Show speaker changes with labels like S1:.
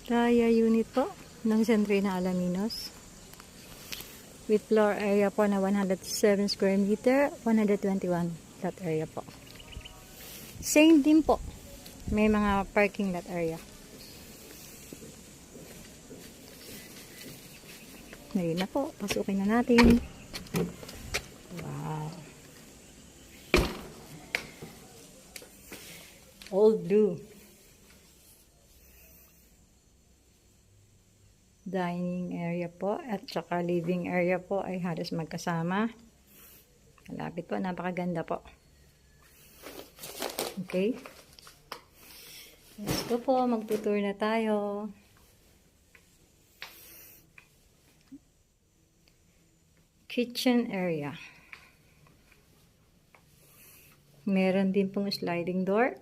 S1: Kaya unit po ng Centrina Alaminos. With floor area po na 107 square meter, 121 lot area po. Same din po. May mga parking lot area. Ngayon na po, pasukin na natin. Wow. All blue. Dining area po at saka living area po ay halos magkasama. Malapit po, napakaganda po. Okay. Let's go po, magtutour na tayo. Kitchen area. Meron din pong sliding door.